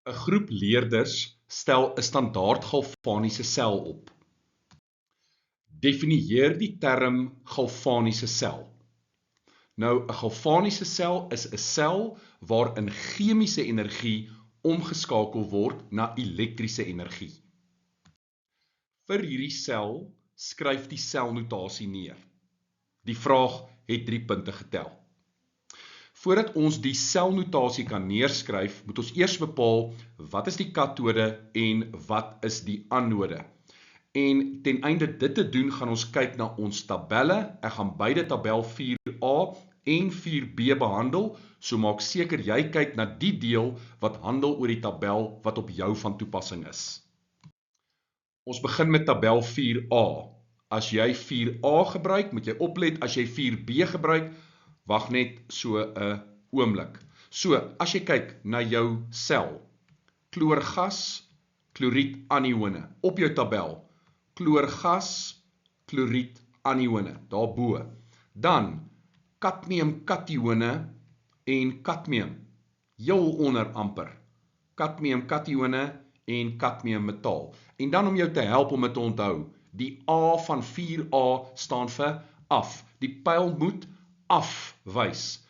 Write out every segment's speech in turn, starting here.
'n groep leerders stel 'n standaard galvaniese sel op. Definieer die term galvaniese sel. Nou, 'n galvaniese sel is 'n sel waarin chemiese energie omgeskakel word na elektriese energie. Vir hierdie sel skryf die selnotasie neer. Die vraag het 3 punte getel. Voordat ons die selnotasie kan neerskryf, moet ons eers bepaal wat is die katode en wat is die anode. En ten einde dit te doen, gaan ons kyk na ons tabelle. Ek gaan beide tabel 4a en 4b behandel, so maak seker jy kyk na die deel wat handel oor die tabel wat op jou van toepassing is. Ons begin met tabel 4a. As jy 4a gebruik, moet jy oplet. As jy 4b gebruik, wag net so 'n oomblik. So, as jy kyk na jou sel, kloorgas, kloried anione, op jou tabel, kloorgas, kloried anione, daarbo. Dan, kadmiumkatione en kadmium, heel onder amper, kadmiumkatione en kadmiummetaal. En dan om jou te help om dit te onthou, die A van 4a staan vir af. Die pyl moet afwys.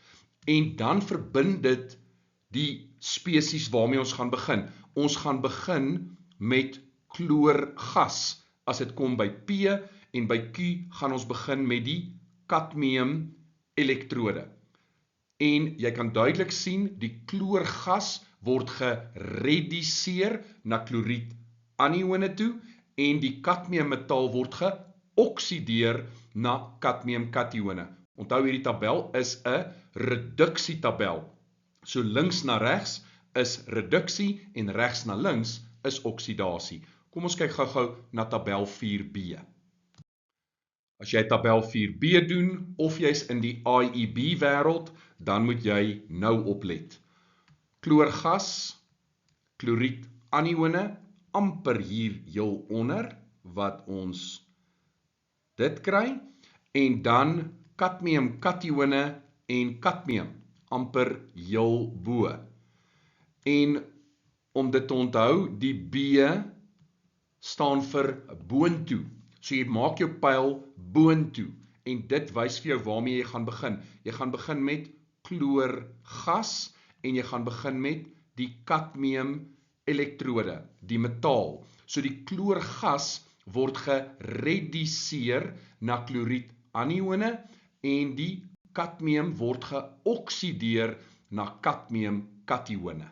En dan verbind dit die spesies waarmee ons gaan begin. Ons gaan begin met kloorgas. As dit kom by P en by Q gaan ons begin met die kadmium elektrode. En jy kan duidelik sien, die kloorgas word gereduseer na kloried anione toe en die kadmiummetaal word geoksideer na kadmiumkatione. Onthou hierdie tabel is 'n reduksietabel. So links na regs is reduksie en regs na links is oksidasie. Kom ons kyk gou-gou na tabel 4b. As jy tabel 4b doen of jy's in die IEB wêreld, dan moet jy nou oplet. Kloorgas, kloried anione, amper hier heel onder wat ons dit kry, en dan kadmiumkatione en kadmium, amper heel bo. En om dit te onthou, die B staan vir boontoe. So jy maak jou pyl boontoe en dit wys vir jou waarmee jy gaan begin. Jy gaan begin met kloorgas en jy gaan begin met die kadmium elektrode, die metaal. So die kloorgas word gereduseer na kloried anione en die kadmium word geoksideer na kadmiumkatione.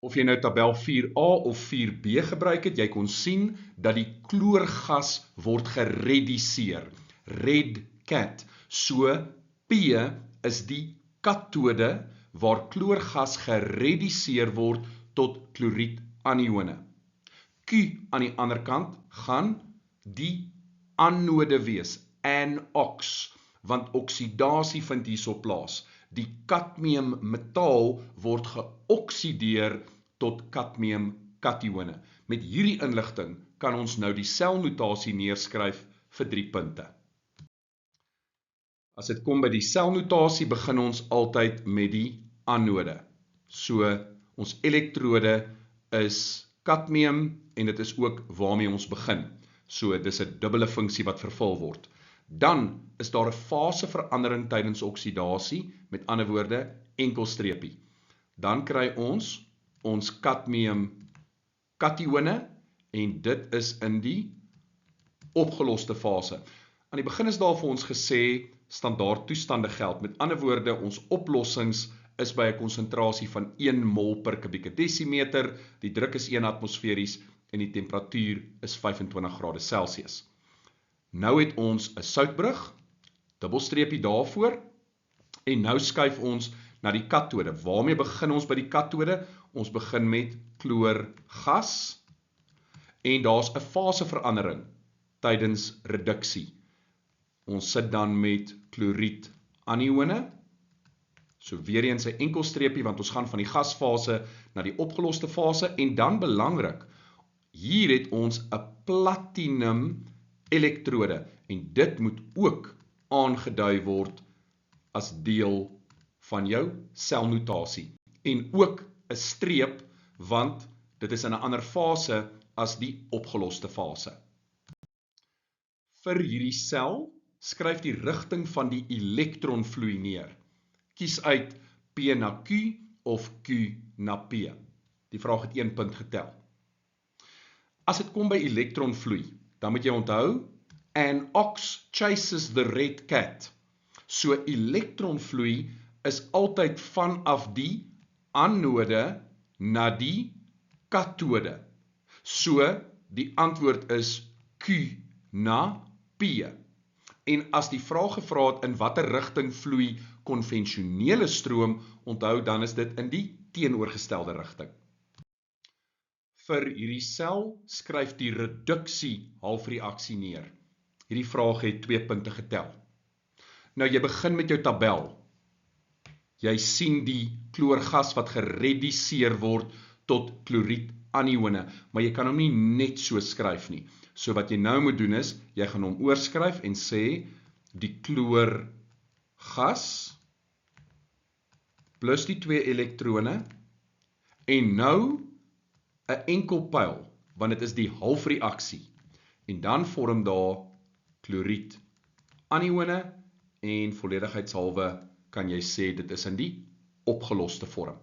Of jy nou tabel 4a of 4b gebruik het, jy kon sien dat die kloorgas word gereduseer. Red cat. So P is die katode waar kloorgas gereduseer word tot kloried anione. Q aan die ander kant gaan die anode wees, anox, want oksidasie vind hierso plaas. Die kadmiummetaal word geoksideer tot kadmiumkatione. Met hierdie inligting kan ons nou die selnotasie neerskryf vir 3 punte. As dit kom by die selnotasie, begin ons altyd met die anode. So, ons elektrode is kadmium en dit is ook waarmee ons begin. So, dis 'n dubbele funksie wat vervul word. Dan is daar 'n faseverandering tydens oksidasie, met ander woorde, enkelstreepie. Dan kry ons kadmiumkatione en dit is in die opgeloste fase. Aan die begin is daar vir ons gesê standaard toestande geld. Met ander woorde, ons oplossings is by 'n konsentrasie van 1 mol per kubieke desimeter, die druk is 1 atmosferies en die temperatuur is 25 grade Celsius. Nou het ons 'n soutbrug, dubbelstreepie daarvoor, en nou skuif ons na die katode. Waarmee begin ons by die katode? Ons begin met kloorgas, en daar's 'n faseverandering tydens reduksie. Ons sit dan met kloried anione, so weer eens 'n enkelstreepie, want ons gaan van die gasfase na die opgeloste fase, en dan belangrik, hier het ons 'n platinum elektrode, en dit moet ook aangedui word as deel van jou selnotasie, en ook 'n streep, want dit is in 'n ander fase as die opgeloste fase. Vir hierdie sel, skryf die rigting van die elektronvloei neer. Kies uit P na Q of Q na P. Die vraag het 1 punt getel. As dit kom by elektronvloei, dan moet jy onthou, an ox chases the red cat. So elektronvloei is altyd vanaf die anode na die katode. So die antwoord is Q na P. En as die vraag gevra het in watter rigting vloei konvensionele stroom, onthou dan is dit in die teenoorgestelde rigting. Vir hierdie sel skryf die reduksie halfreaksie neer. Hierdie vraag het 2 punte getel. Nou jy begin met jou tabel. Jy sien die kloorgas wat gereduseer word tot klorietanione, maar jy kan hom nie net so skryf nie. So wat jy nou moet doen is, jy gaan hom oorskryf en sê die kloorgas plus die 2 elektrone en nou 'n enkel pyl, want dit is die halfreaksie. En dan vorm daar klorietanione en volledigheidshalwe kan jy sê dit is in die opgeloste vorm.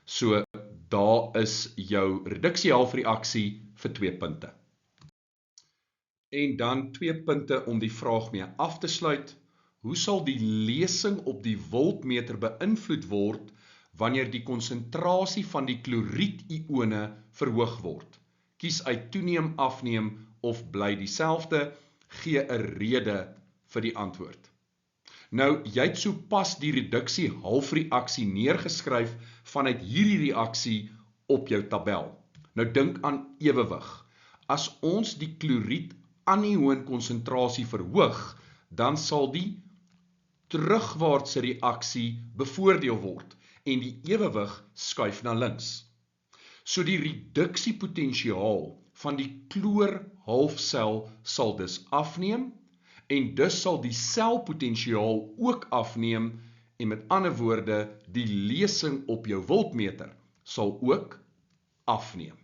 So daar is jou reduksie halfreaksie vir 2 punte. En dan 2 punte om die vraag mee af te sluit. Hoe sal die lesing op die voltmeter beïnvloed word wanneer die konsentrasie van die klorietione verhoog word? Kies uit toeneem, afneem of bly dieselfde, gee 'n rede vir die antwoord. Nou, jy het sopas die reduksie halfreaksie neergeskryf vanuit hierdie reaksie op jou tabel. Nou dink aan ewewig. As ons die klorietanion konsentrasie verhoog, dan sal die terugwaartse reaksie bevoordeel word en die ewewig skuif na links. So die reduksiepotensiaal van die kloorhalfsel sal dus afneem en dus sal die selpotensiaal ook afneem en met ander woorde die lesing op jou voltmeter sal ook afneem.